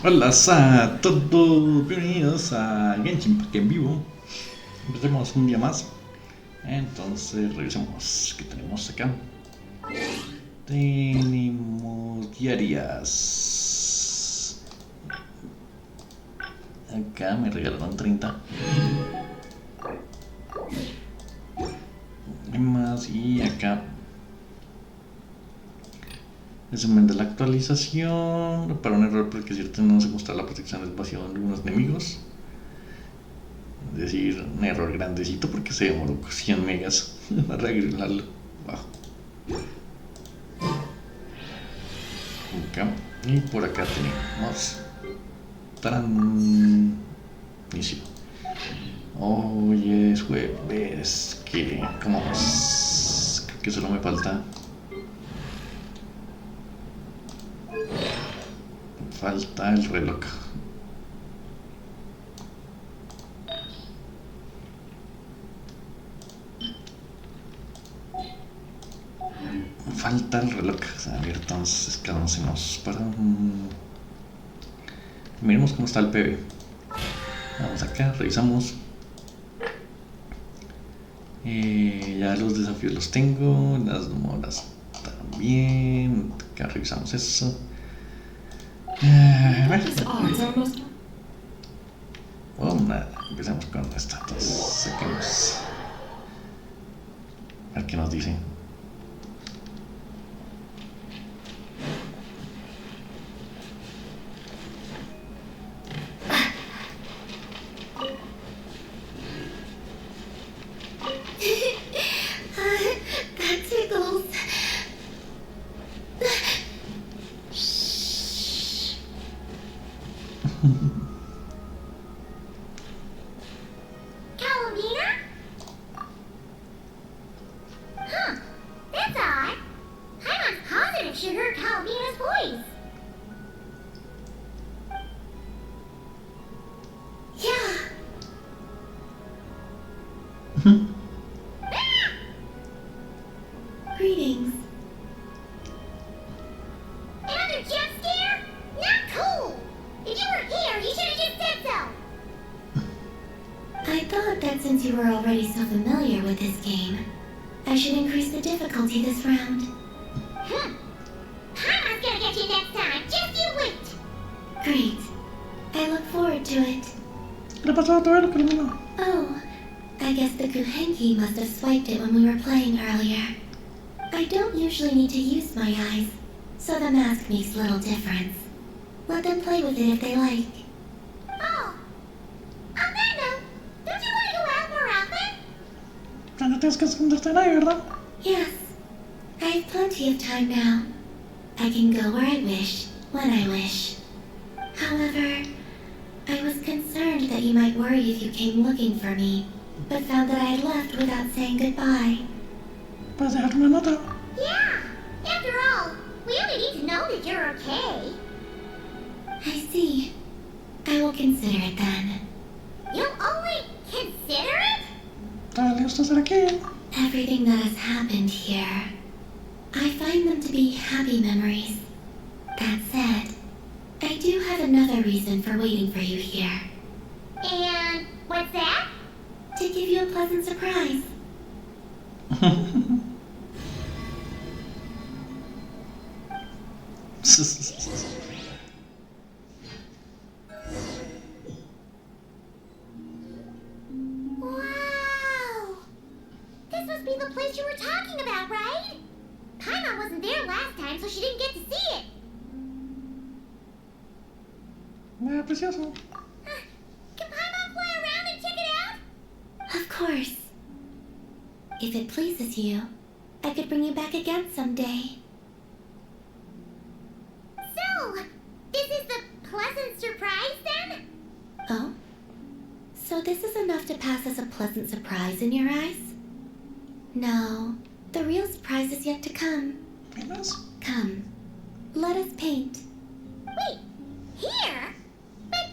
Hola a todos, bienvenidos a Genshin Impact en vivo. Empecemos un día más. Entonces revisemos qué tenemos acá. Tenemos diarias. Acá me regalaron 30. Hay más y acá resumen de la actualización. Para un error porque es cierto no se muestra la protección del vacío de algunos enemigos. Es decir, un error grandecito porque se demoró 100 megas para arreglarlo. Bajo. Acá. Y por acá tenemos transmisión. Hoy es jueves. ¿Cómo vamos? Creo que solo me falta el reloj. Falta el reloj. A ver, entonces quedamos para... Miremos cómo está el PB. Vamos acá, revisamos. Ya los desafíos los tengo, las moras también. Acá revisamos eso. Nada, empecemos con esta. Entonces, saquemos. A ver qué nos dice. Greetings. Another jump scare? Not cool! If you were here, you should have just said so! I thought that since you were already so familiar with this game, I should increase the difficulty this round. Paimon gonna get you next time, just you wait! Great. I look forward to it. Oh, I guess the Kuhenki must have swiped it when we were playing earlier. I don't usually need to use my eyes, so the mask makes little difference. Let them play with it if they like. Oh! On that note, don't you want to go out more often? No tienes que esconderte nadie, ¿verdad? Yes. I have plenty of time now. I can go where I wish, when I wish. However, I was concerned that you might worry if you came looking for me, but found that I had left without saying goodbye. ¿Puedes dejar una nota? Yeah! After all, we only need to know that you're okay. I see. I will consider it then. You'll only consider it? ¿Le gusta estar aquí? Everything that has happened here, I find them to be happy memories. That said, I do have another reason for waiting for you here. And what's that? To give you a pleasant surprise. Wow! This must be the place you were talking about, right? Paimon wasn't there last time, so she didn't get to see it. Precioso. Can Paimon fly around and check it out? Of course. If it pleases you, I could bring you back again someday. So, this is the pleasant surprise then? Oh? So this is enough to pass as a pleasant surprise in your eyes? No, the real surprise is yet to come. ¿Vienes? Come, let us paint. Wait, here? But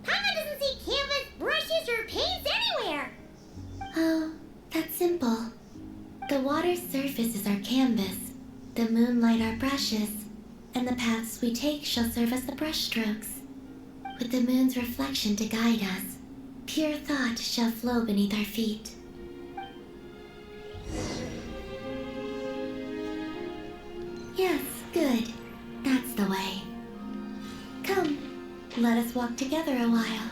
Paimon doesn't see canvas, brushes, or paints anywhere. Oh, that's simple. The water's surface is our canvas, the moonlight our brushes, and the paths we take shall serve as the brush strokes. with the moon's reflection to guide us, pure thought shall flow beneath our feet. Yes, good. That's the way. Come, let us walk together a while.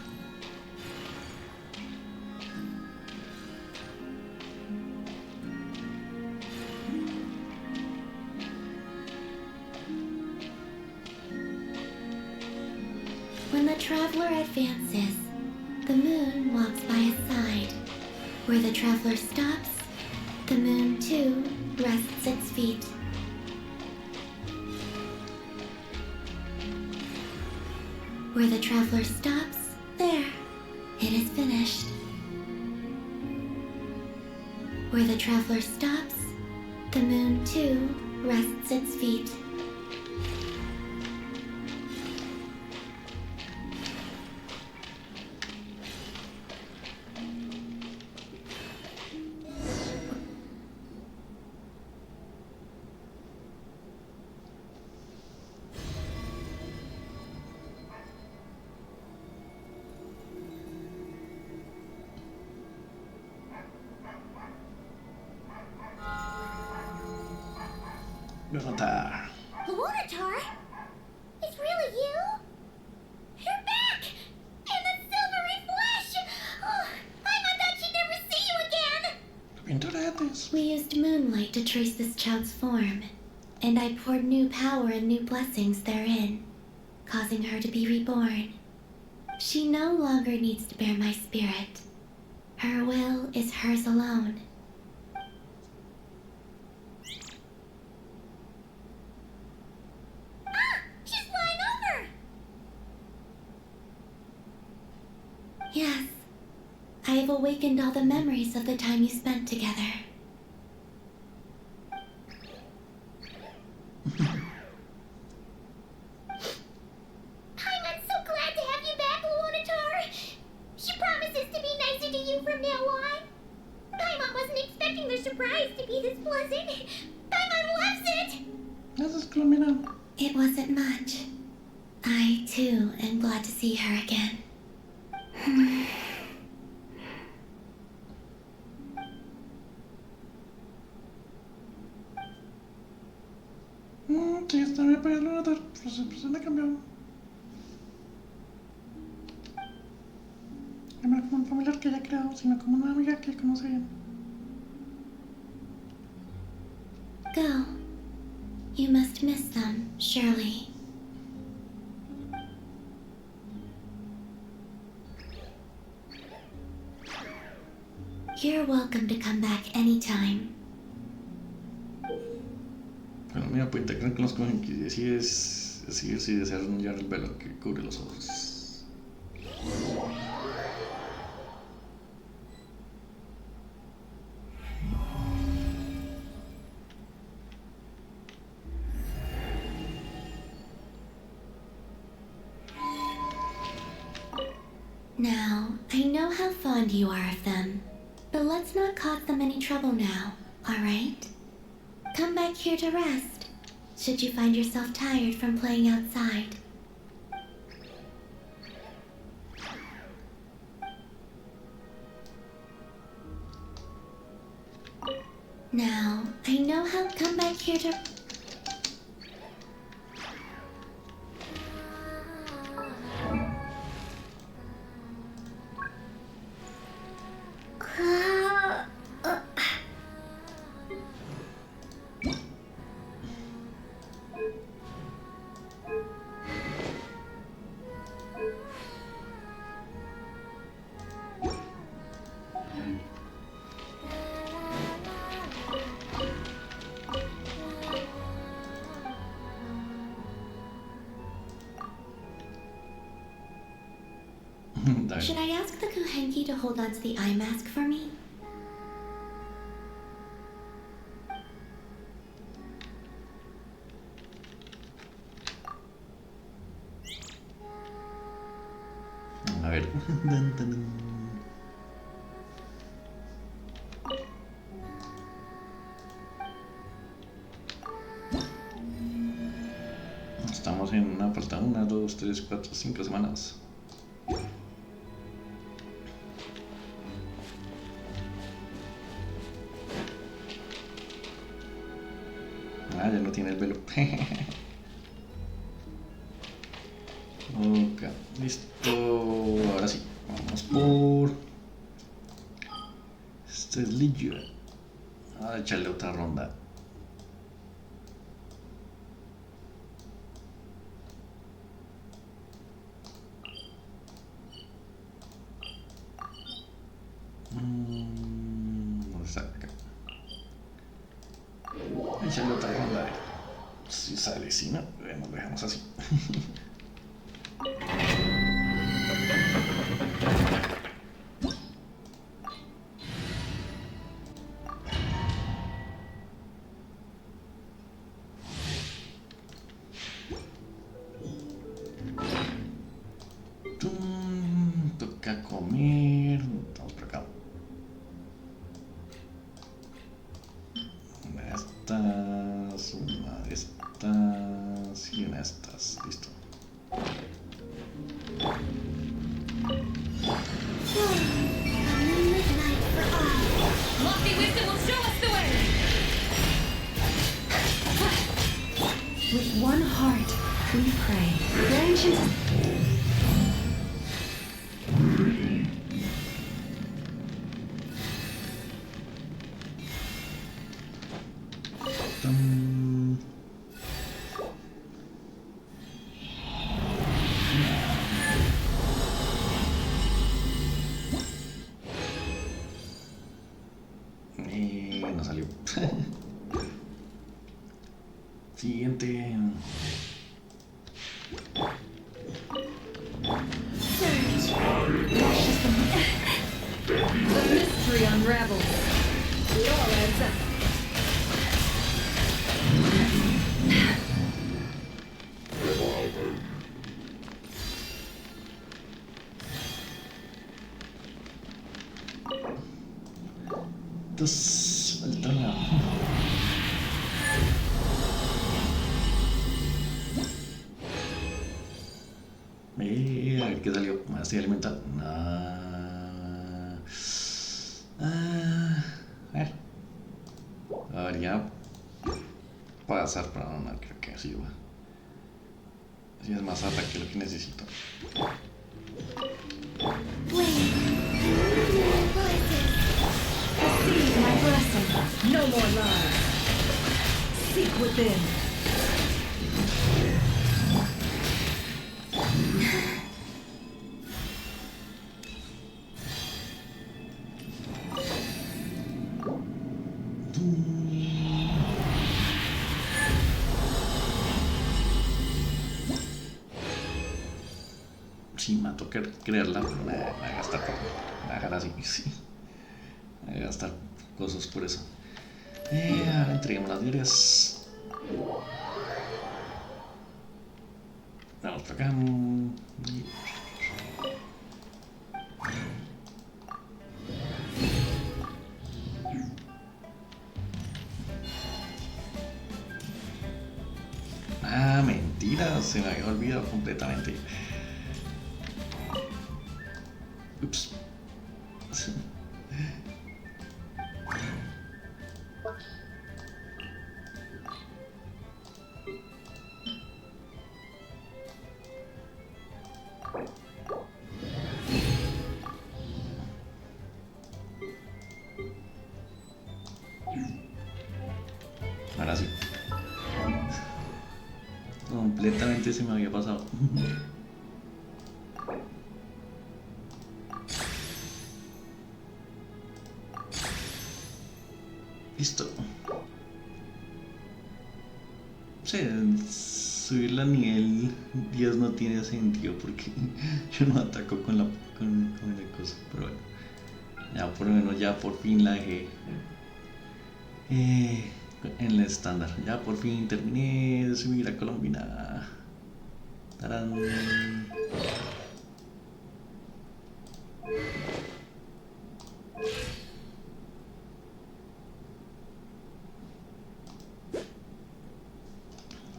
When the traveler advances, the moon walks by his side. Where the traveler stops, the moon too rests its feet. Where the traveler stops, there, it is finished. Where the traveler stops, the moon too rests its feet. Nota. Lunatar? It's really you? You're back! In the silvery flesh! Oh, I thought she'd never see you again! Entramos. We used moonlight to trace this child's form, and I poured new power and new blessings therein, causing her to be reborn. She no longer needs to bear my spirit. Her will is hers alone. She's flying over! Yes, I have awakened all the memories of the time you spent together. I'm so glad to have you back, Lunatar! She promises to be nicer to you from now on. Paimon wasn't expecting the surprise to be this pleasant. Paimon loves it! Eso es culminante. It wasn't much. I, too, am glad to see her again. Sí, está bien para el notar. Pues se me cambió. No era como un familiar que ya creado, sino como una amiga que conoce bien. Go. You must miss them, surely. You're welcome to come back anytime. Bueno, mira, pues te creen que los cogen que decides si deseas ya el velo que cubre los ojos. Now, I know how fond you are of them, but let's not cause them any trouble now, alright? Come back here to rest, should you find yourself tired from playing outside. Now, I know how. Come back here to. Should I ask the Kuhenki to hold on to the eye mask for me? A ver. Dun, dun, dun. Estamos en una, falta 1, 2, 3, 4, 5 semanas. Ah, ya no tiene el velo. Ok, listo. Ahora sí, vamos por este es Lillo. A echarle otra ronda. ¿Dónde está? Acá. Echarle otra ronda. A ver si sale, si no, lo dejamos así. Toca comer. Vamos por acá. Una de estas, una de estas y una de estas. Listo. Lofty wisdom will show us the way! With one heart, we pray. Branches. No salió. Siguiente. The mystery unravels. Your answer. Entonces, falta una. A ver qué salió. Me estoy alimentando. A ver, ya. Pasar para no, creo que así va. Así es más ataque lo que necesito. Receive my blessing. No more lies. Seek within. Sí, me va a tocar crearla, pero me va a gastar por. Me va a dejar así, sí. Me va a gastar cosas por eso. Ahora entreguemos las diarias. Vamos por acá. Ah, mentira, se me había olvidado completamente. Ups. Ahora sí. Completamente se me había pasado. Listo. Sí, subirla a nivel 10 no tiene sentido porque yo no ataco con la cosa, pero bueno. Ya por lo menos ya por fin la dejé en el estándar. Ya por fin terminé de subir a Colombina. ¡Tarán!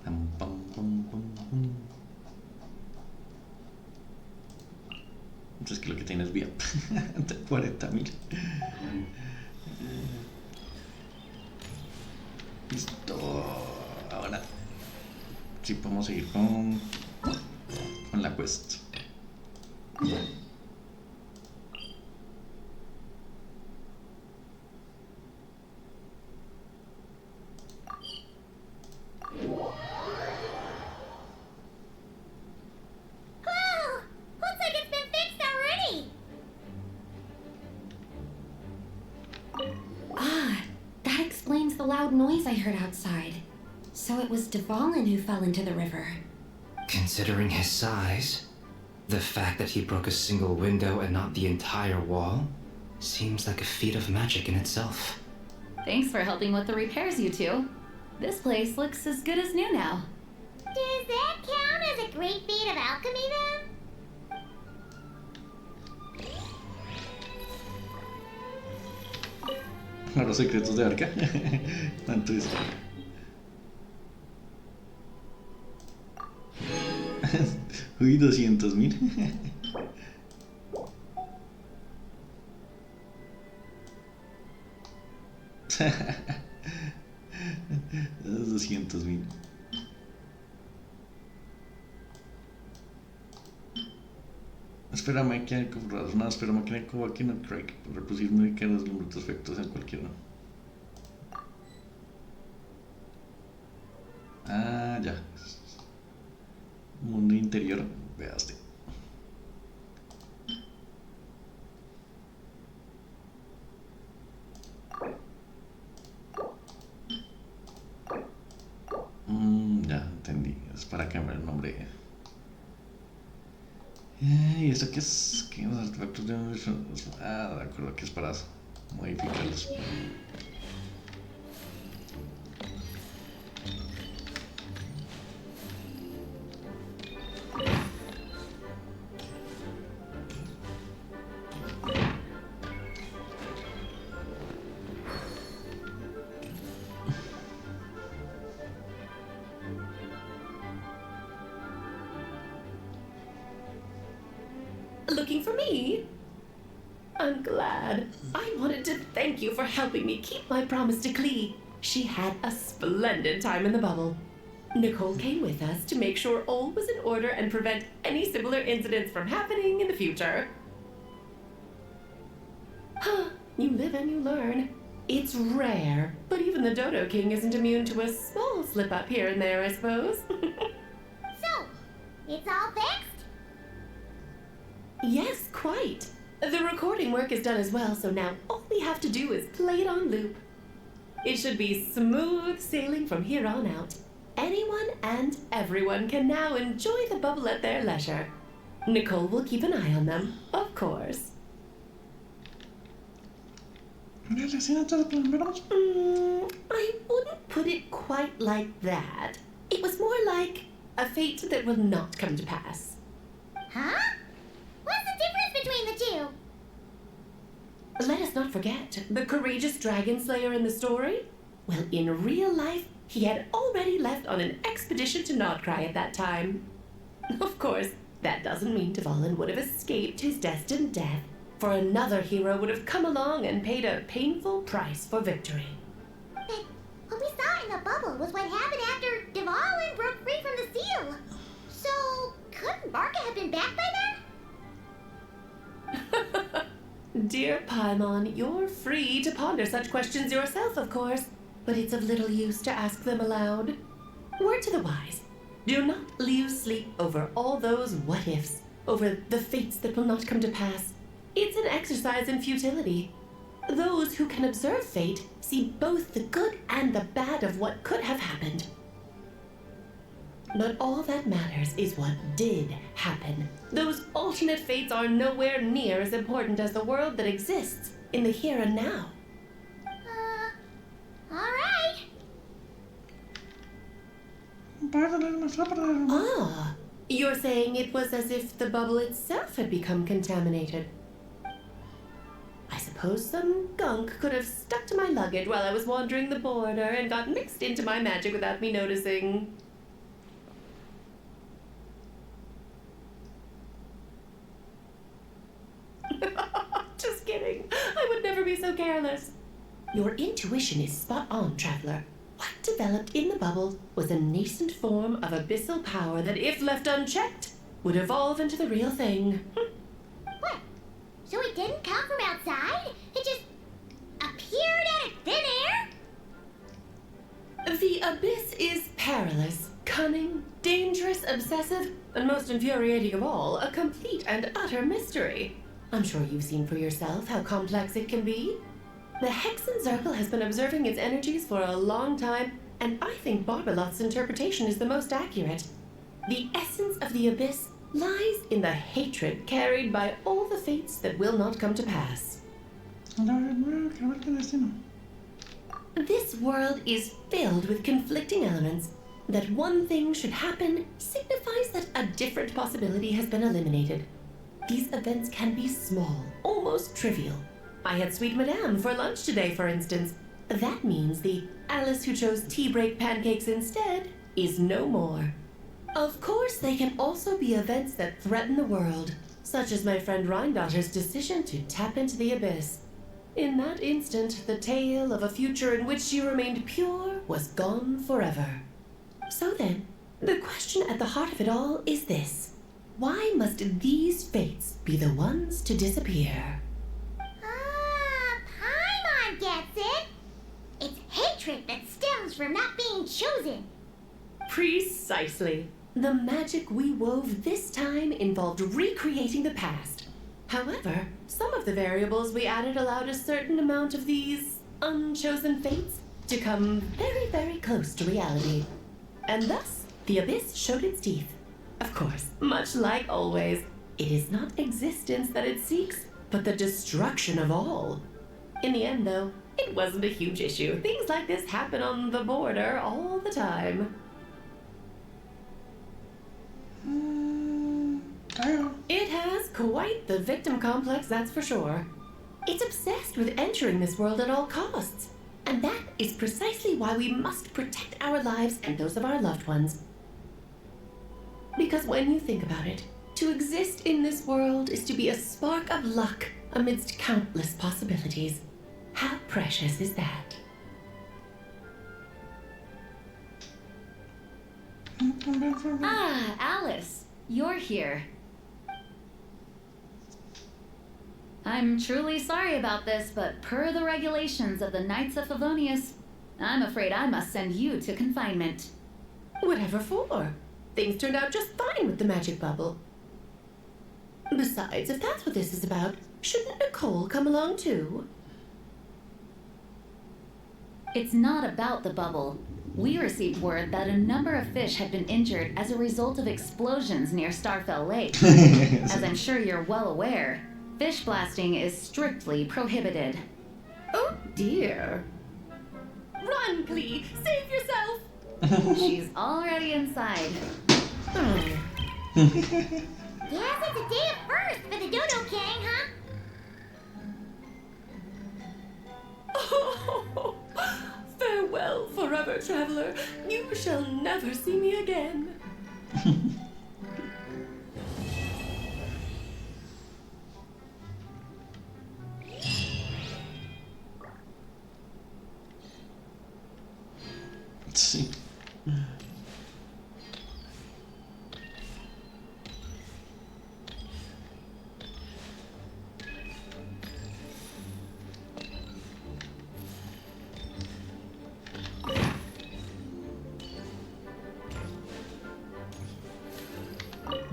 Pam, pam, pam, pam, pam. Es que lo que tiene es VIP. 40.000. Listo. Ahora sí podemos seguir con la quest. The loud noise I heard outside. So it was Dvalin who fell into the river. Considering his size, the fact that he broke a single window and not the entire wall seems like a feat of magic in itself. Thanks for helping with the repairs, you two. This place looks as good as new now. Does that count as a great feat of alchemy then? Los secretos de Arca. ¿Cuánto es? Uy, 200.000. 200.000. Espera máquina de computadores. No, espera máquina de aquí no crack. Reproducir medicados de brutos efectos en cualquiera. Ah, ya. Mundo interior. Veaste. Ya entendí. Es para cambiar el nombre. ¿Y esto qué es? ¿Qué es? Artefactos de... Ah, de acuerdo, que es para modificarlos. Looking for me? I'm glad. I wanted to thank you for helping me keep my promise to Klee. She had a splendid time in the bubble. Nicole came with us to make sure all was in order and prevent any similar incidents from happening in the future. You live and you learn. It's rare, but even the Dodo King isn't immune to a small slip-up here and there, I suppose. So, it's all fixed? Yes, quite. The recording work is done as well, so now all we have to do is play it on loop. It should be smooth sailing from here on out. Anyone and everyone can now enjoy the bubble at their leisure. Nicole will keep an eye on them, of course. I wouldn't put it quite like that. It was more like a fate that will not come to pass. Huh? What's the difference between the two? Let us not forget the courageous dragon slayer in the story. Well, in real life, he had already left on an expedition to Nodcry at that time. Of course, that doesn't mean Dvalin would have escaped his destined death, for another hero would have come along and paid a painful price for victory. But what we saw in the bubble was what happened after Dvalin broke free from the seal. So, couldn't Barca have been back by then? Dear Paimon, you're free to ponder such questions yourself, of course, but it's of little use to ask them aloud. Word to the wise, do not lose sleep over all those what-ifs, over the fates that will not come to pass. It's an exercise in futility. Those who can observe fate see both the good and the bad of what could have happened. But all that matters is what did happen. Those alternate fates are nowhere near as important as the world that exists in the here and now. Alright. Ah, you're saying it was as if the bubble itself had become contaminated. I suppose some gunk could have stuck to my luggage while I was wandering the border and got mixed into my magic without me noticing. kidding. I would never be so careless. Your intuition is spot on, traveler. What developed in the bubble was a nascent form of abyssal power that, if left unchecked, would evolve into the real thing. What? So it didn't come from outside? It just appeared out of thin air? The abyss is perilous, cunning, dangerous, obsessive, and most infuriating of all, a complete and utter mystery. I'm sure you've seen for yourself how complex it can be. The Hexen Circle has been observing its energies for a long time, and I think Barbalot's interpretation is the most accurate. The essence of the abyss lies in the hatred carried by all the fates that will not come to pass. This world is filled with conflicting elements. That one thing should happen signifies that a different possibility has been eliminated. These events can be small, almost trivial. I had Sweet Madame for lunch today, for instance. That means the Alice who chose tea break pancakes instead is no more. Of course, they can also be events that threaten the world, such as my friend Rhindotter's decision to tap into the abyss. In that instant, the tale of a future in which she remained pure was gone forever. So then, the question at the heart of it all is this. Why must these fates be the ones to disappear? Paimon gets it. It's hatred that stems from not being chosen. Precisely. The magic we wove this time involved recreating the past. However, some of the variables we added allowed a certain amount of these unchosen fates to come very, very close to reality. And thus, the abyss showed its teeth. Of course, much like always, it is not existence that it seeks, but the destruction of all. In the end, though, it wasn't a huge issue. Things like this happen on the border all the time. It has quite the victim complex, that's for sure. It's obsessed with entering this world at all costs. And that is precisely why we must protect our lives and those of our loved ones. Because when you think about it, to exist in this world is to be a spark of luck amidst countless possibilities. How precious is that? Ah, Alice, you're here. I'm truly sorry about this, but per the regulations of the Knights of Favonius, I'm afraid I must send you to confinement. Whatever for? Things turned out just fine with the magic bubble. Besides, if that's what this is about, shouldn't Nicole come along too? It's not about the bubble. We received word that a number of fish had been injured as a result of explosions near Starfell Lake. As I'm sure you're well aware, fish blasting is strictly prohibited. Oh dear. Run, Clee! Save yourself! She's already inside. Guess it's a day of first for the Dodo Gang, huh? Oh, farewell, forever traveler. You shall never see me again. Let's see.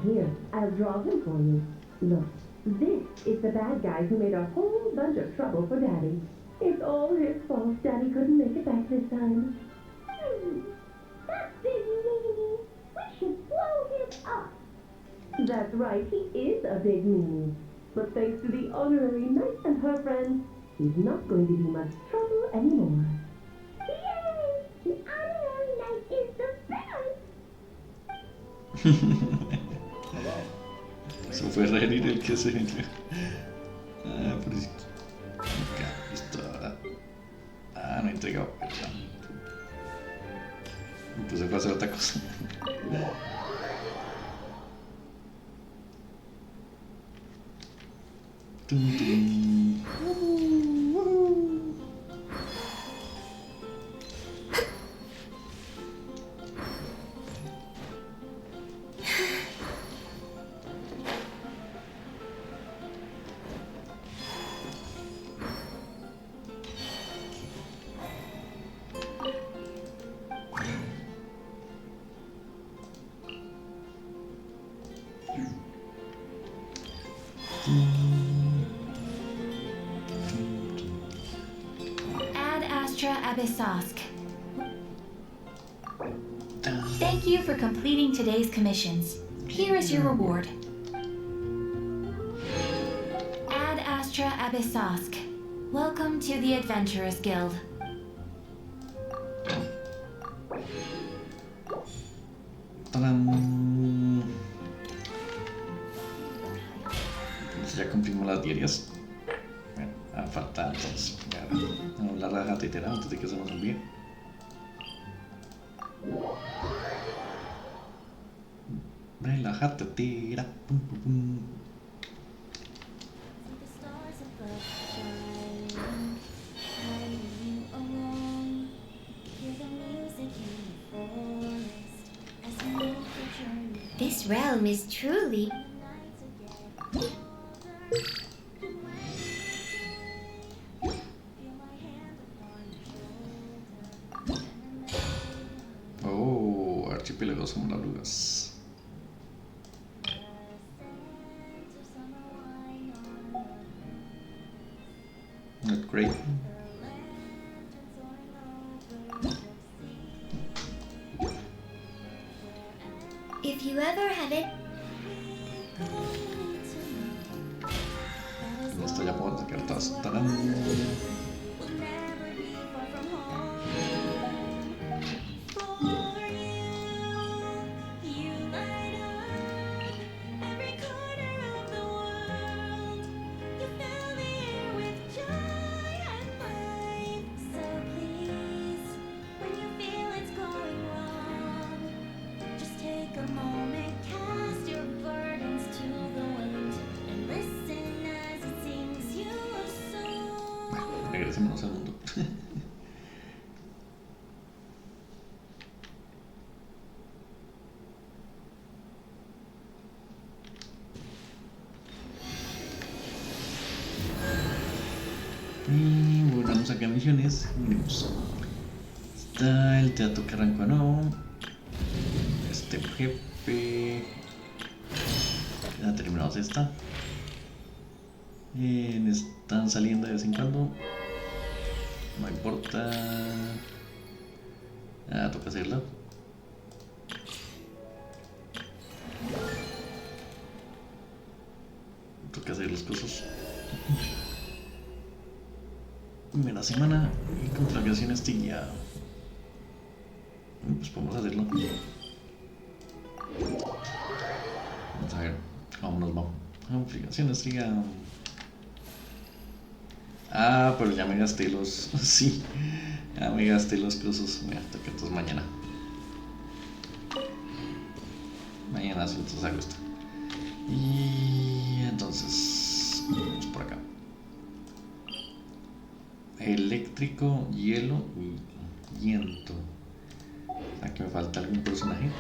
Here, I'll draw him for you. Look, this is the bad guy who made a whole bunch of trouble for Daddy. It's all his fault Daddy couldn't make it back this time. That big meanie. We should blow him up. That's right, he is a big meanie. But thanks to the honorary knight and her friends, he's not going to be much trouble anymore. Yay! The honorary knight is the best. Eso fue Rerir el que se metió. Ah, por eso. Acá, listo. No he entregado. Pues se fue a hacer otra cosa. Tum, tum. Ad Astra Abyssosk. Thank you for completing today's commissions. Here is your reward. Ad Astra Abyssosk. Welcome to the Adventurers Guild. ¡Tarán! Entonces ya cumplimos las diarias. Bueno, falta entonces la raja tetera antes de que se nos olvide. La raja tetera. Pum, pum, pum. This realm is truly... Oh, archipiélagos son orugas. Not great. If you ever have it... Esto ya puedo sacar todas. ¡Tarán! Regresémonos al mundo. Y volvamos acá a misiones. Miremos. Está el teatro que arrancó, no. Este jefe. Ya terminamos esta. Están saliendo de vez en cuando. No importa. Ah, toca hacerla. Toca hacer las cosas. Primera semana y conflagración astilla. Pues podemos hacerlo. Vamos a ver cómo nos va. Conflagración astilla. Ah, pero ya me gasté los... Sí, ya me gasté los cosas. Mira, toca entonces mañana. Mañana sí, entonces hago esto. Y entonces... Vamos por acá. Eléctrico, hielo y viento. Aquí me falta algún personaje.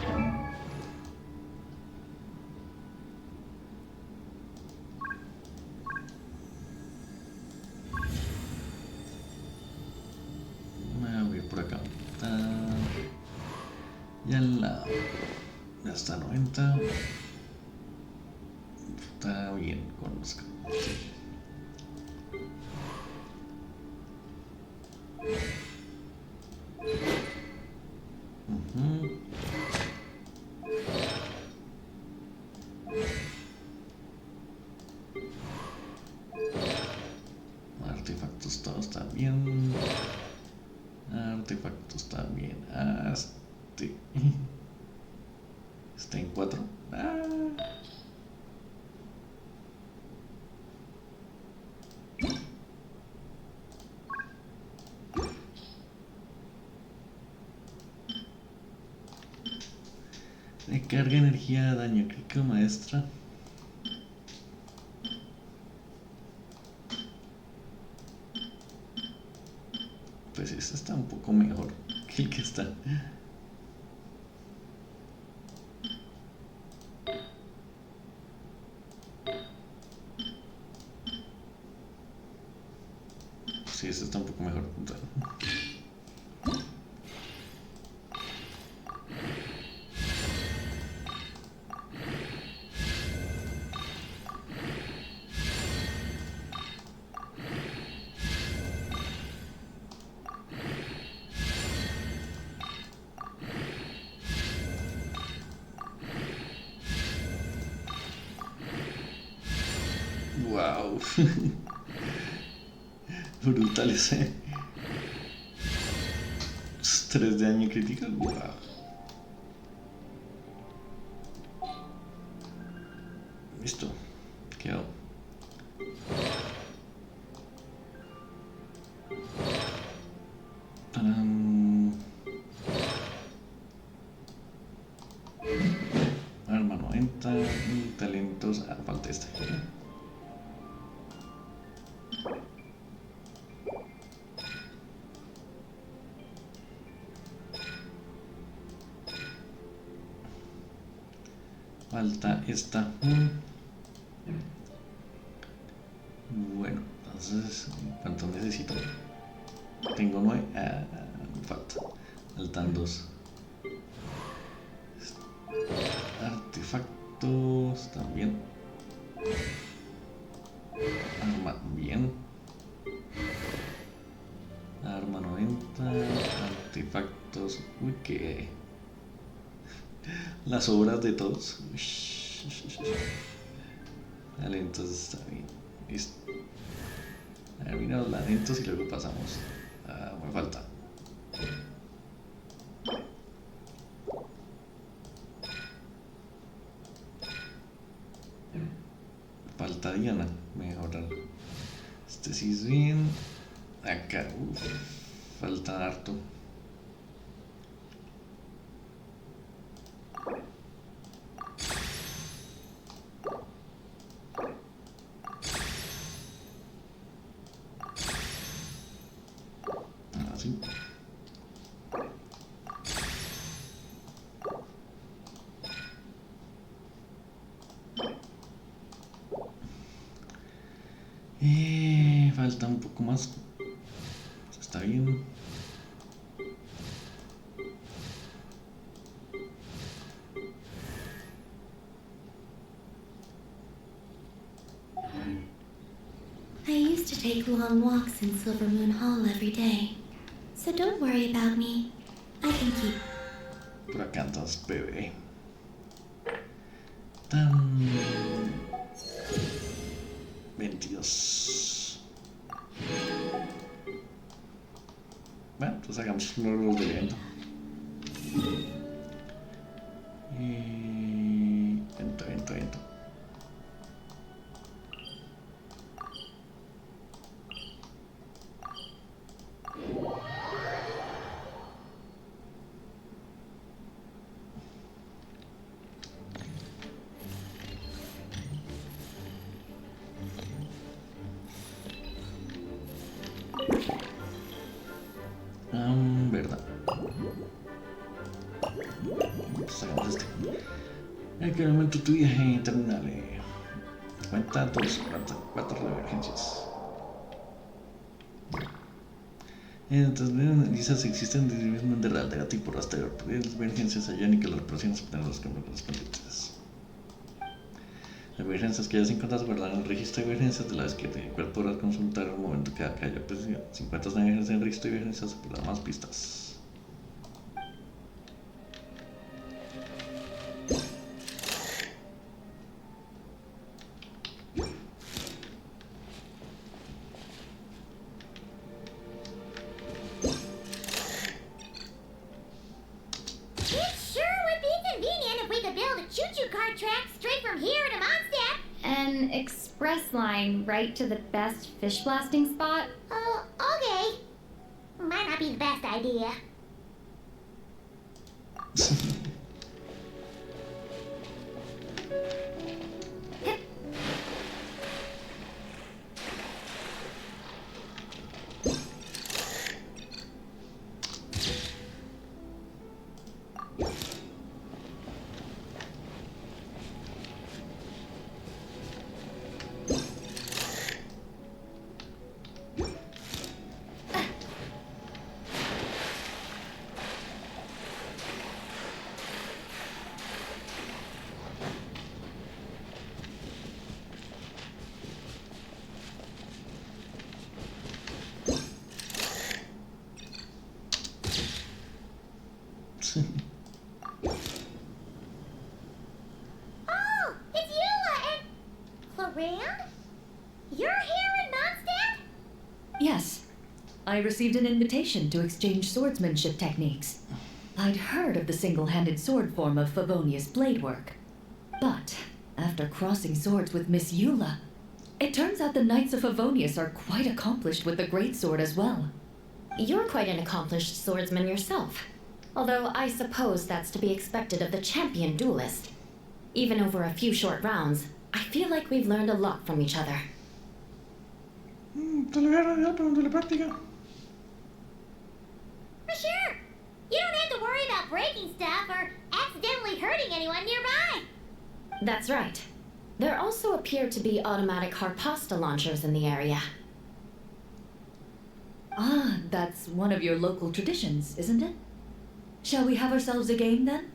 Por acá ya ya está 90. Está bien con los sí. Artefactos, todo está bien. Artefactos también. Está en 4. Recarga energía, daño crítico, maestra. Pues este está un poco mejor que el que está. Sí, este está un poco mejor. Wow. Brutales, 3 de daño crítico. Wow. Listo. Quedó. Arma 90 y talentos. Falta este. Falta esta. Bueno, entonces, ¿cuánto necesito? Tengo 9. Me falta. Faltan 2. Artefactos también. Arma, bien. Arma 90. Artefactos. Uy, qué. Las obras de todos. Talentos está bien. Listo. A ver, mira los talentos y luego pasamos. Me falta. Falta Diana. Mejorar. Este sí es bien. Acá. Falta harto. Así. Falta un poco más. Está bien. I used to take long walks in Silver Moon Hall every day. So don't worry about me. I can keep. Por acá andas, bebé. 22. Bueno, entonces hagamos los del evento. Evento. Verdad. Sacamos este. En aquel momento tu viaje terminal. Cuenta 4 revergencias. Entonces, analizas si existen divisiones de realidad tipo rastreo. Las divergencias allá y que las operaciones obtener los cambios correspondientes. Las divergencias que hayas encontrado guardan el registro de divergencias de las que te podrás consultar en el momento que haya presión. Si encuentras divergencias en el registro de divergencias, se podrán más pistas. It sure would be convenient if we could build a choo-choo car track straight from here to Mondstadt. An express line right to the best fish blasting spot? Okay. Might not be the best idea. Yes. I received an invitation to exchange swordsmanship techniques. I'd heard of the single-handed sword form of Favonius blade work. But after crossing swords with Miss Eula, it turns out the Knights of Favonius are quite accomplished with the greatsword as well. You're quite an accomplished swordsman yourself. Although I suppose that's to be expected of the champion duelist. Even over a few short rounds, I feel like we've learned a lot from each other. Te lo voy a arreglar para la práctica. For sure. You don't have to worry about breaking stuff or accidentally hurting anyone nearby. That's right. There also appear to be automatic harpasta launchers in the area. Ah, that's one of your local traditions, isn't it? Shall we have ourselves a game then?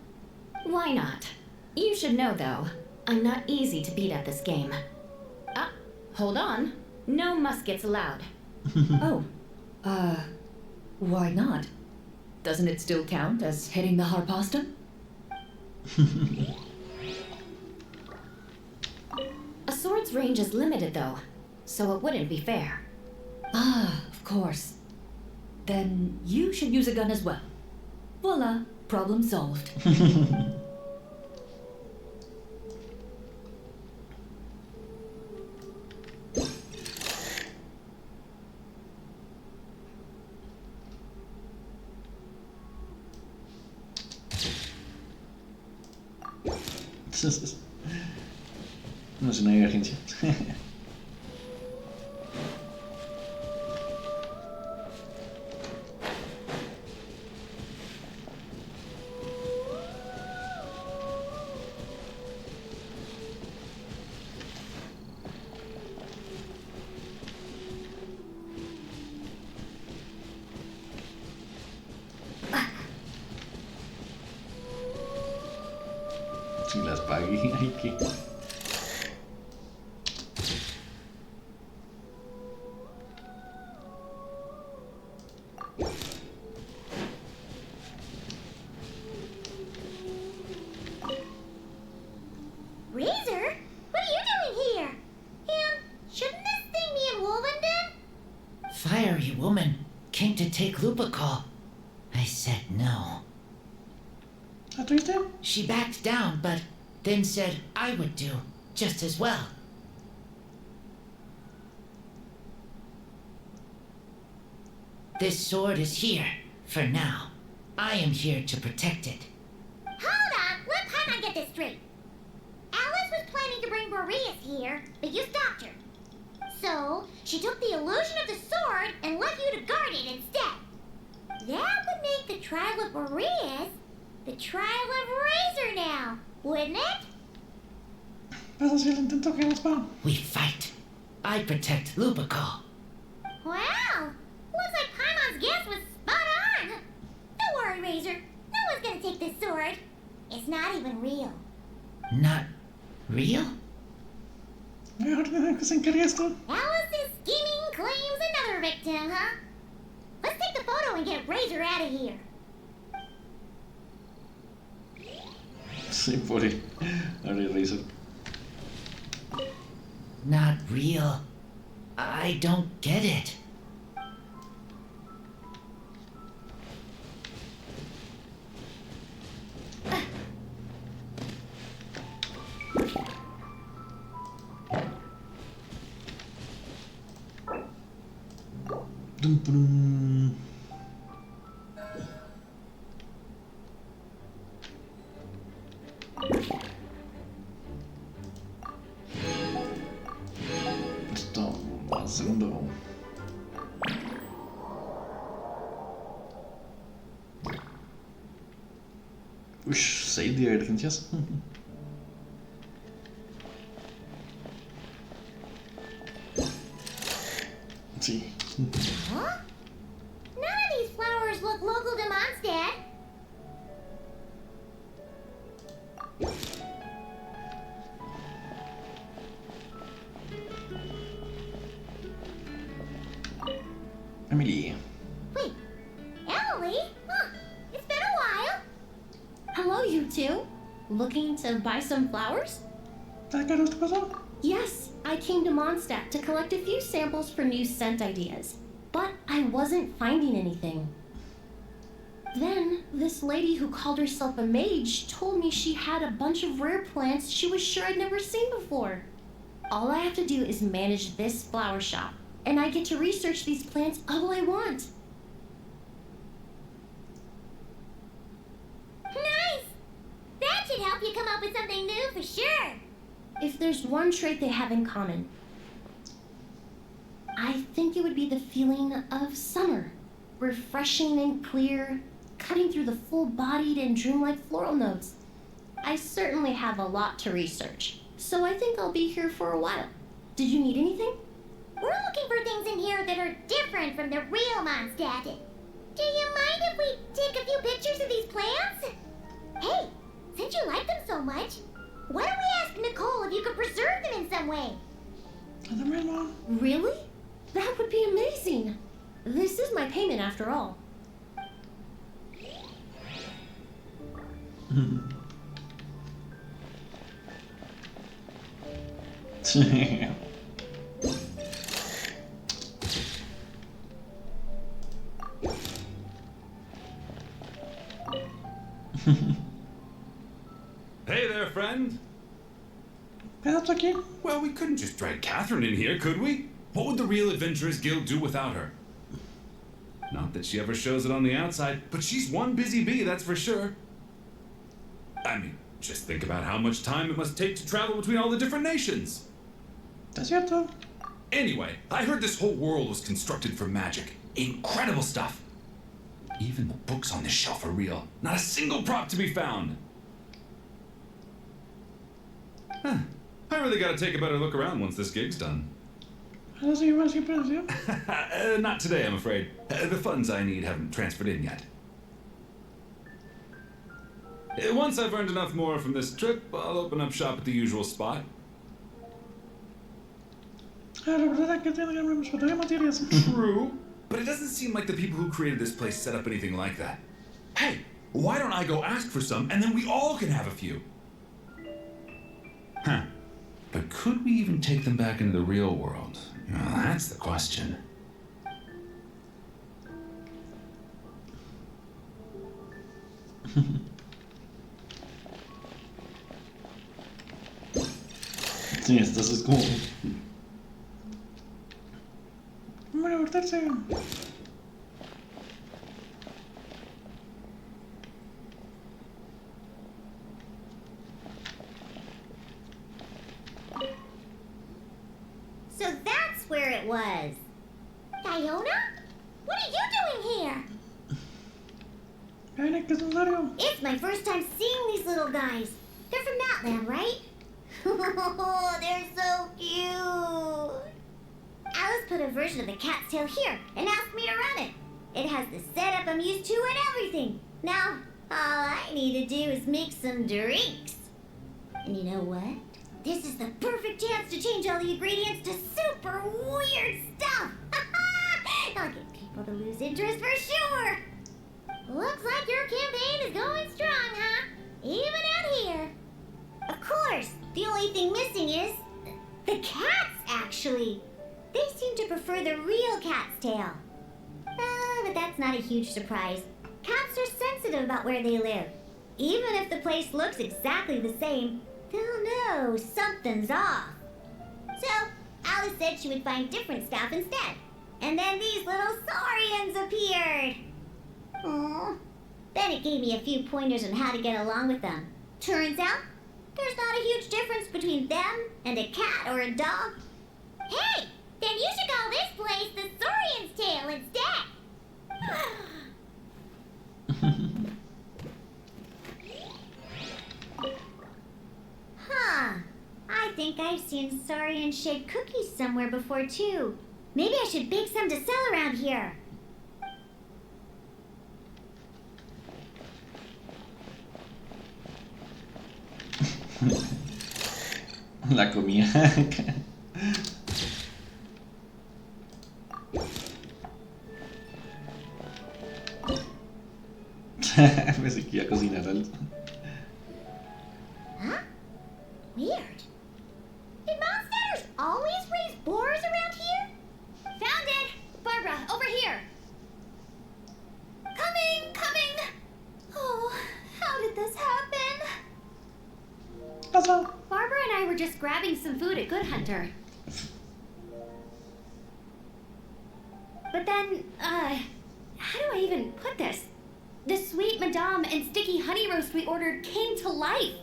Why not? You should know, though, I'm not easy to beat at this game. Ah, hold on. No muskets allowed. Oh, why not? Doesn't it still count as hitting the harpasta? A sword's range is limited, though, so it wouldn't be fair. Ah, of course. Then you should use a gun as well. Voila, problem solved. No es una emergencia. Si las pagué, hay que... Razor? What are you doing here? And shouldn't this thing be in Wolvenden? Fiery woman came to take Lupical. I said no. ¿Ah, tuviste? She backed down, but then said I would do just as well. This sword is here for now. I am here to protect it. Hold on, let Paimon get this straight. Alice was planning to bring Boreas here, but you stopped her. So, she took the illusion of the sword and left you to guard it instead. That would make the trial of Boreas the trial of Razor now, wouldn't it? Vas a hacer el intento que nos va. We fight. I protect Lupical. Wow! Looks like Paimon's guess was spot on. Don't worry, Razor. No one's gonna take this sword. It's not even real. Not real? Mejor dejar que se encargue esto. Alice's scheming claims another victim, huh? Let's take the photo and get Razor out of here. Sí, pobre. Abre Razor. Not real. I don't get it. Dum, dum. Esto va segundo. Ush, 6 divergencias. Sí. Huh? None of these flowers look local to Mondstadt. Emily. Wait, Emily? Huh, it's been a while. Hello, you two. Looking to buy some flowers? ¿Qué pasó? Yes, I came to Mondstadt to collect a few samples for new scent ideas. but I wasn't finding anything. Then, this lady who called herself a mage told me she had a bunch of rare plants she was sure I'd never seen before. All I have to do is manage this flower shop, and I get to research these plants all I want. Nice! That should help you come up with something new for sure. If there's one trait they have in common, I think it would be the feeling of summer. Refreshing and clear, cutting through the full-bodied and dreamlike floral notes. I certainly have a lot to research, so I think I'll be here for a while. Did you need anything? We're looking for things in here that are different from the real Mondstadt. Do you mind if we take a few pictures of these plants? Hey, since you like them so much, why don't we ask Nicole if you could preserve them in some way? The red one. Really? That would be amazing. This is my payment after all. Hey there, friend. That's okay. Well, we couldn't just drag Catherine in here, could we? What would the Real Adventurers Guild do without her? Not that she ever shows it on the outside, but she's one busy bee, that's for sure. I mean, just think about how much time it must take to travel between all the different nations. ¿Es cierto? Anyway, I heard this whole world was constructed for magic. Incredible stuff. Even the books on this shelf are real. Not a single prop to be found. Huh. I really gotta take a better look around once this gig's done. Not today, I'm afraid. The funds I need haven't transferred in yet. Once I've earned enough more from this trip, I'll open up shop at the usual spot. True, but it doesn't seem like the people who created this place set up anything like that. Hey, why don't I go ask for some, and then we all can have a few? Huh. But could we even take them back into the real world? Well, that's the question. Sí, esto es como... Voy a abortarse. So that's where it was. Diona? What are you doing here? It's my first time seeing these little guys. They're from that land, right? Oh, they're so cute. Alice put a version of the cat's tail here and asked me to run it. It has the setup I'm used to and everything. Now, all I need to do is make some drinks. And you know what? This is the perfect chance to change all the ingredients to super weird stuff. I'll get people to lose interest for sure. Looks like your campaign is going strong, huh? Even out here. Of course, the only thing missing is the cats, actually. They seem to prefer the real cat's tail. But that's not a huge surprise. Cats are sensitive about where they live. Even if the place looks exactly the same, they'll know something's off. So, Alice said she would find different staff instead. And then these little saurians appeared. Aww. Then it gave me a few pointers on how to get along with them. Turns out, there's not a huge difference between them and a cat or a dog. Hey, then you should call this place the Saurian's Tail instead. Huh. I think I've seen saurian-shaped cookies somewhere before, too. Maybe I should bake some to sell around here. La comida. Pensé que iba a cocinar algo. Huh? Weird. Did Mondstatters always raise boars around here? Found it! Barbara, over grabbing some food at Good Hunter. But then, how do I even put this? The sweet madame and sticky honey roast we ordered came to life.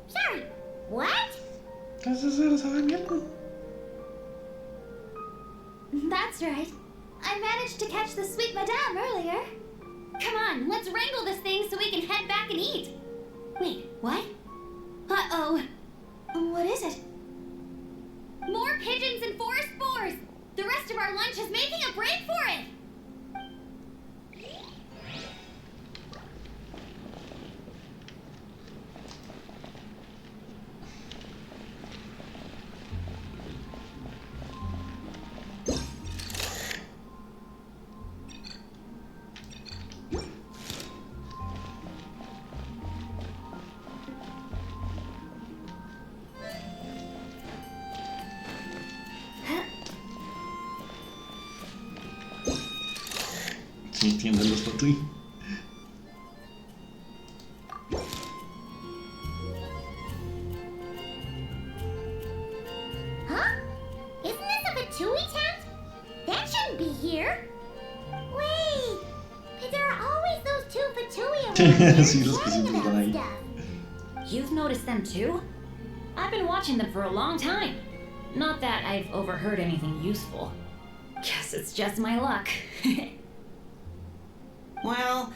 Sorry, what? That's right. I managed to catch the sweet madame earlier. Come on, let's wrangle this thing so we can head back and eat. Wait, what? Uh-oh. What is it? More pigeons and forest boars! The rest of our lunch is making a break for it! Sí, tienden los patui. Huh? Isn't this a Fatui tent? That shouldn't be here. Wait, but there are always those two Fatui around here Sí, los que chatting siempre están about ahí. stuff. You've noticed them too? I've been watching them for a long time. Not that I've overheard anything useful. Guess it's just my luck. Well,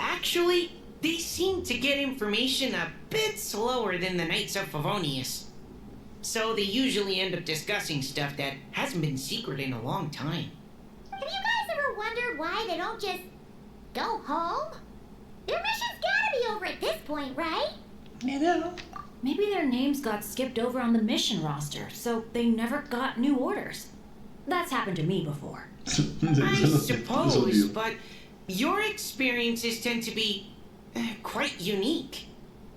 actually, they seem to get information a bit slower than the Knights of Favonius. So they usually end up discussing stuff that hasn't been secret in a long time. Have you guys ever wondered why they don't just go home? Their mission's gotta be over at this point, right? Maybe their names got skipped over on the mission roster, so they never got new orders. That's happened to me before. I suppose, but your experiences tend to be quite unique.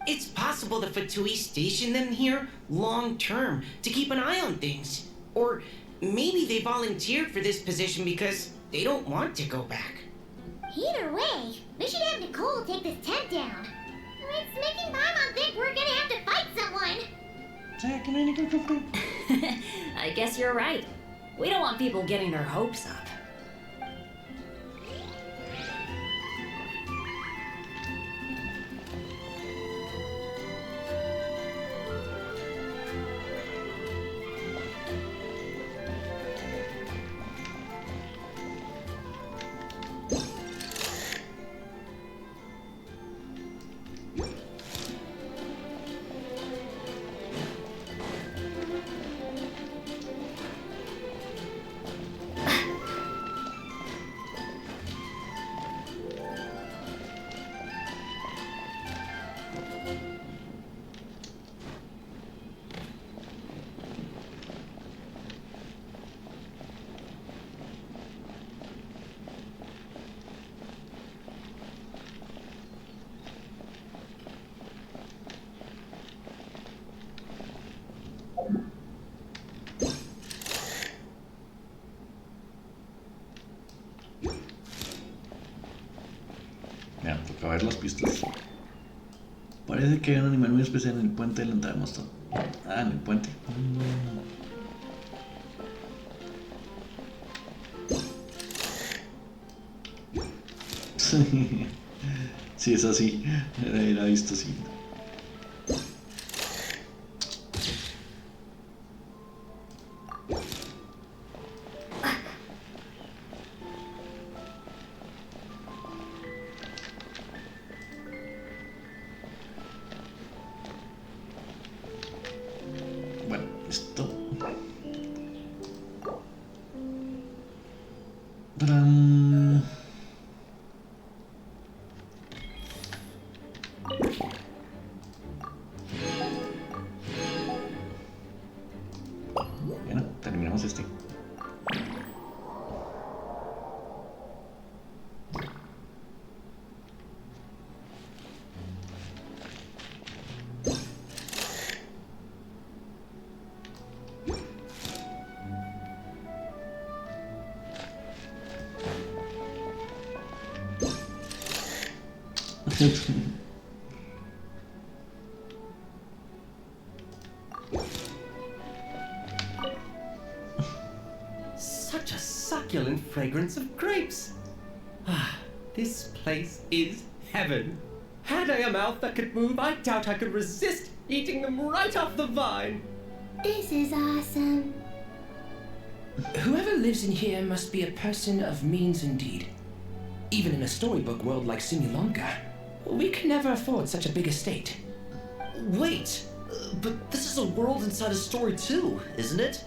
It's possible the Fatui stationed them here long term to keep an eye on things. Or maybe they volunteered for this position because they don't want to go back. Either way, we should have Nicole take this tent down. It's making Paimon think we're gonna have to fight someone. I guess you're right. We don't want people getting their hopes up. Ya, toca ver las pistas. Parece que hay un animal muy especial en el puente de la entrada de Mondstadt. Ah, en el puente. Sí, es así. Era visto así. Bueno, esto. ¡Tarán! Bueno, terminamos este. such a succulent fragrance of grapes. Ah, this place is heaven. Had I a mouth that could move, I doubt I could resist eating them right off the vine. This is awesome. Whoever lives in here must be a person of means indeed. Even in a storybook world like Simulanka, we can never afford such a big estate. Wait, but this is a world inside a story too, isn't it?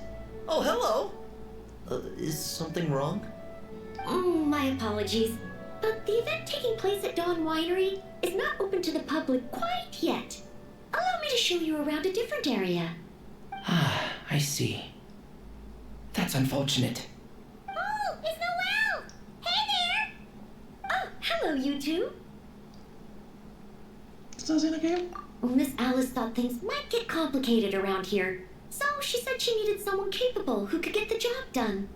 Oh, hello! Is something wrong? My apologies, but the event taking place at Dawn Winery is not open to the public quite yet. Allow me to show you around a different area. Ah, I see. That's unfortunate. Oh, it's Noelle! Hey there! Oh, hello, you two. ¿Estás haciendo aquello? Miss Alice thought things might get complicated around here, so she said she needed someone capable who could get the job done.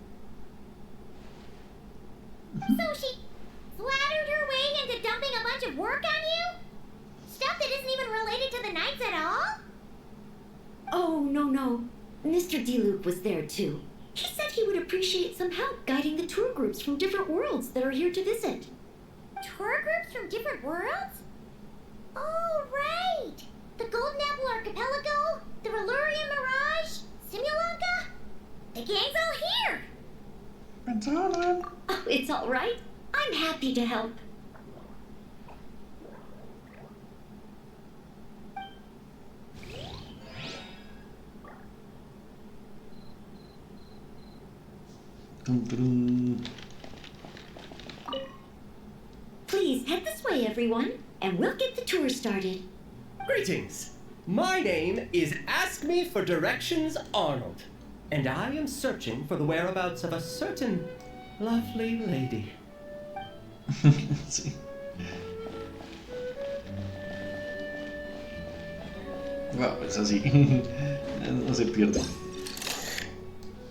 So she flattered her way into dumping a bunch of work on you? Stuff that isn't even related to the Knights at all? Oh, no. Mr. D-Luke was there too. He said he would appreciate some help guiding the tour groups from different worlds that are here to visit. Tour groups from different worlds? Oh, right! The Golden Apple Archipelago, the Relurian Mirage, Simulanka? The gang's all here! Oh, it's all right. I'm happy to help. Please head this way, everyone, and we'll get the tour started. Greetings. My name is Ask Me for Directions Arnold, and I am searching for the whereabouts of a certain lovely lady. Sí. Wow, es así. No se pierde.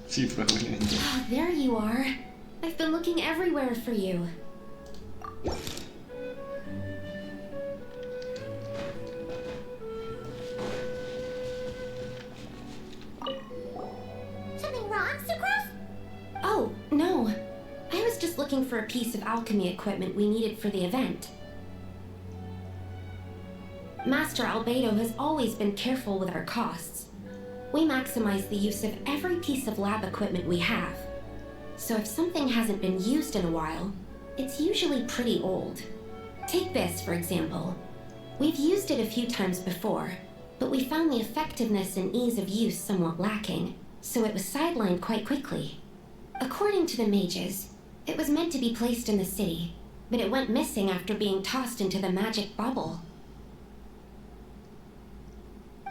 Sí, probablemente. Oh, there you are. I've been looking everywhere for you. Something wrong, Sucrose? Oh, no. I was just looking for a piece of alchemy equipment we needed for the event. Master Albedo has always been careful with our costs. We maximize the use of every piece of lab equipment we have. So if something hasn't been used in a while, it's usually pretty old. Take this, for example. We've used it a few times before, but we found the effectiveness and ease of use somewhat lacking, so it was sidelined quite quickly. According to the mages, it was meant to be placed in the city, but it went missing after being tossed into the magic bubble.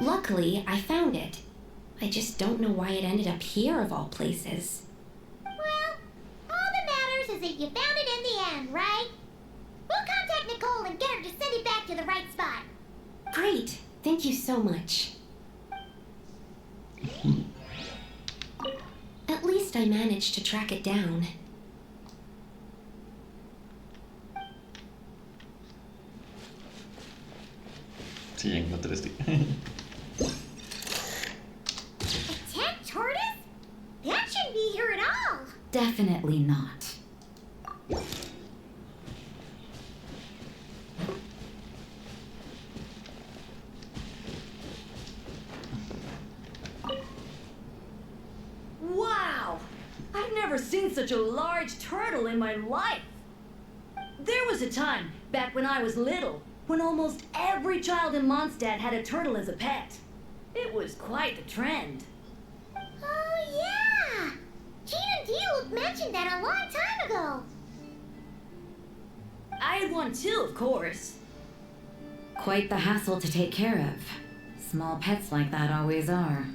Luckily, I found it. I just don't know why it ended up here of all places. Well, all that matters is that you found it in the end, right? We'll contact Nicole and get her to send it back to the right spot. Great. Thank you so much. At least I managed to track it down. Sí, encontré este. A tent tortoise? That shouldn't be here at all. Definitely not. Wow! I've never seen such a large turtle in my life. There was a time, back when I was little, when almost every child in Mondstadt had a turtle as a pet. It was quite the trend. Oh, yeah! Gene and D-Luke mentioned that a long time ago. I had one too, of course. Quite the hassle to take care of. Small pets like that always are.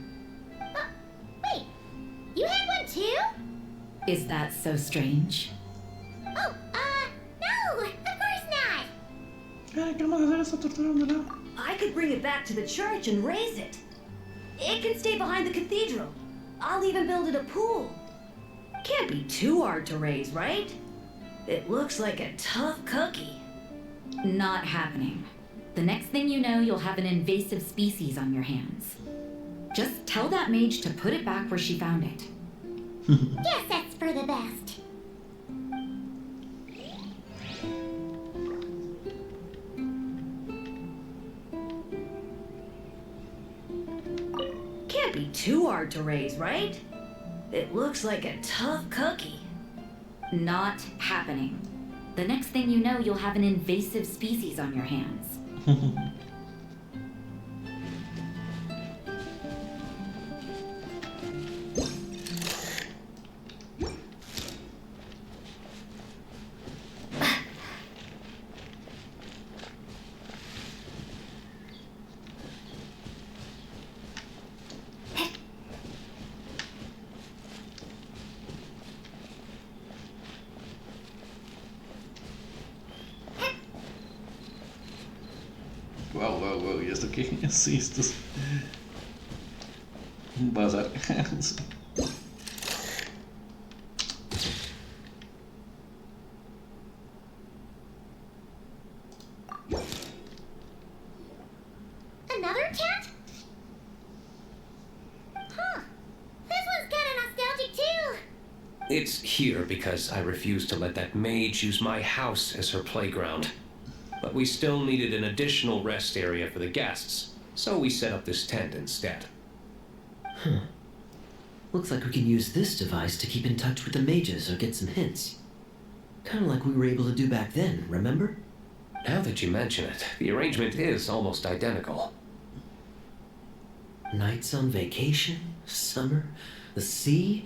Wait, you had one too? Is that so strange? Oh, no, of course not. I could bring it back to the church and raise it. It can stay behind the cathedral. I'll even build it a pool. Can't be too hard to raise, right? It looks like a tough cookie. Not happening. The next thing you know, you'll have an invasive species on your hands. Just tell that mage to put it back where she found it. Guess that's for the best. Can't be too hard to raise, right? It looks like a tough cookie. Not happening. The next thing you know, you'll have an invasive species on your hands. Wow, ¿y esto qué es? Sí, esto es un bazar. Another cat? Huh. This one's kinda nostalgic too. It's here because I refused to let that mage use my house as her playground. But we still needed an additional rest area for the guests, so we set up this tent instead. Huh. Looks like we can use this device to keep in touch with the mages or get some hints. Kind of like we were able to do back then, remember? Now that you mention it, the arrangement is almost identical. Nights on vacation, summer, the sea,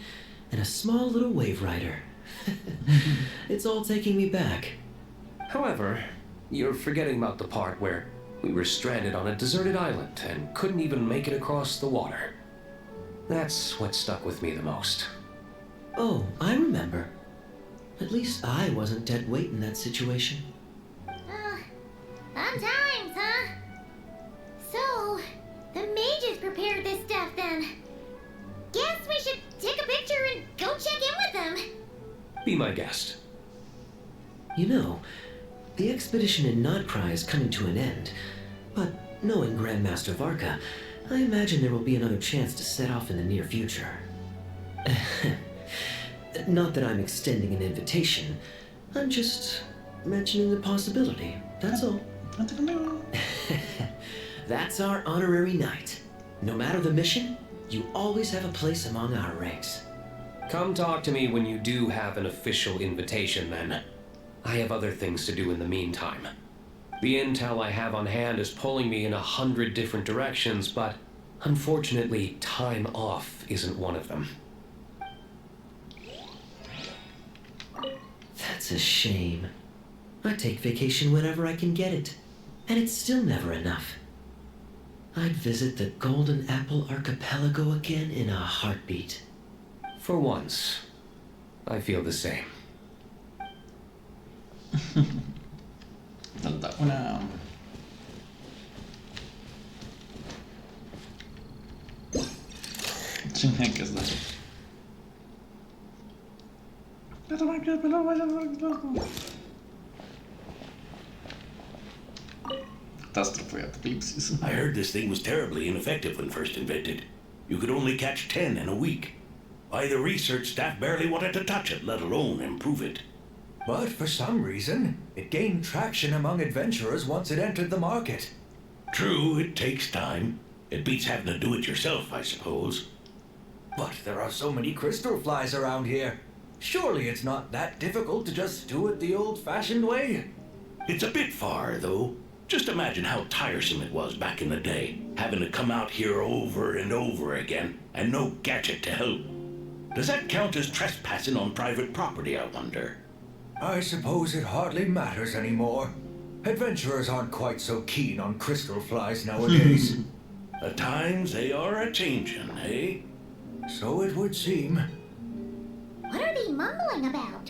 and a small little wave rider. It's all taking me back. However, you're forgetting about the part where we were stranded on a deserted island and couldn't even make it across the water. That's what stuck with me the most. Oh, I remember. At least I wasn't dead weight in that situation. Fun times, huh? So, the mages prepared this stuff then. Guess we should take a picture and go check in with them. Be my guest. You know, the expedition in Notcry is coming to an end, but knowing Grandmaster Varka, I imagine there will be another chance to set off in the near future. Not that I'm extending an invitation, I'm just mentioning the possibility, that's all. That's our honorary knight. No matter the mission, you always have a place among our ranks. Come talk to me when you do have an official invitation, then. I have other things to do in the meantime. The intel I have on hand is pulling me in 100 different directions, but unfortunately, time off isn't one of them. That's a shame. I take vacation whenever I can get it, and it's still never enough. I'd visit the Golden Apple Archipelago again in a heartbeat. For once, I feel the same. Falta una. Aquí está. Catástrofe, apocalipsis. I heard this thing was terribly ineffective when first invented. You could only catch 10 in a week. Why, the research staff barely wanted to touch it, let alone improve it. But for some reason, it gained traction among adventurers once it entered the market. True, it takes time. It beats having to do it yourself, I suppose. But there are so many crystal flies around here. Surely it's not that difficult to just do it the old-fashioned way. It's a bit far, though. Just imagine how tiresome it was back in the day, having to come out here over and over again, and no gadget to help. Does that count as trespassing on private property, I wonder? I suppose it hardly matters anymore. Adventurers aren't quite so keen on crystal flies nowadays. At times they are a-changin', eh? So it would seem. What are they mumbling about?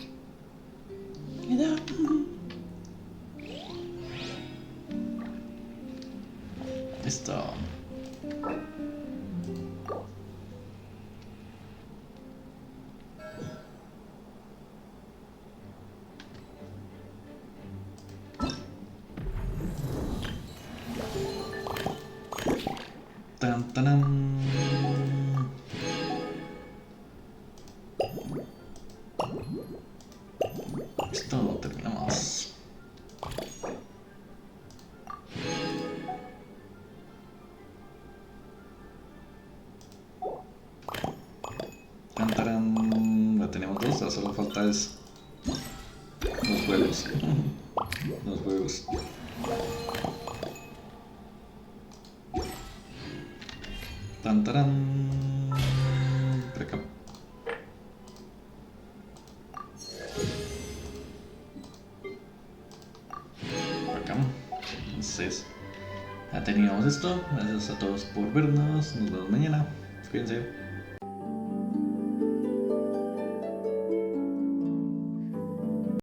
Listo. Tan, tanan. Ya tenemos dos, ahora solo falta es los juegos. Los juegos. Tan tarán. Por acá. Por acá. Entonces, ya teníamos esto. Gracias a todos por vernos. Nos vemos mañana. Cuídense.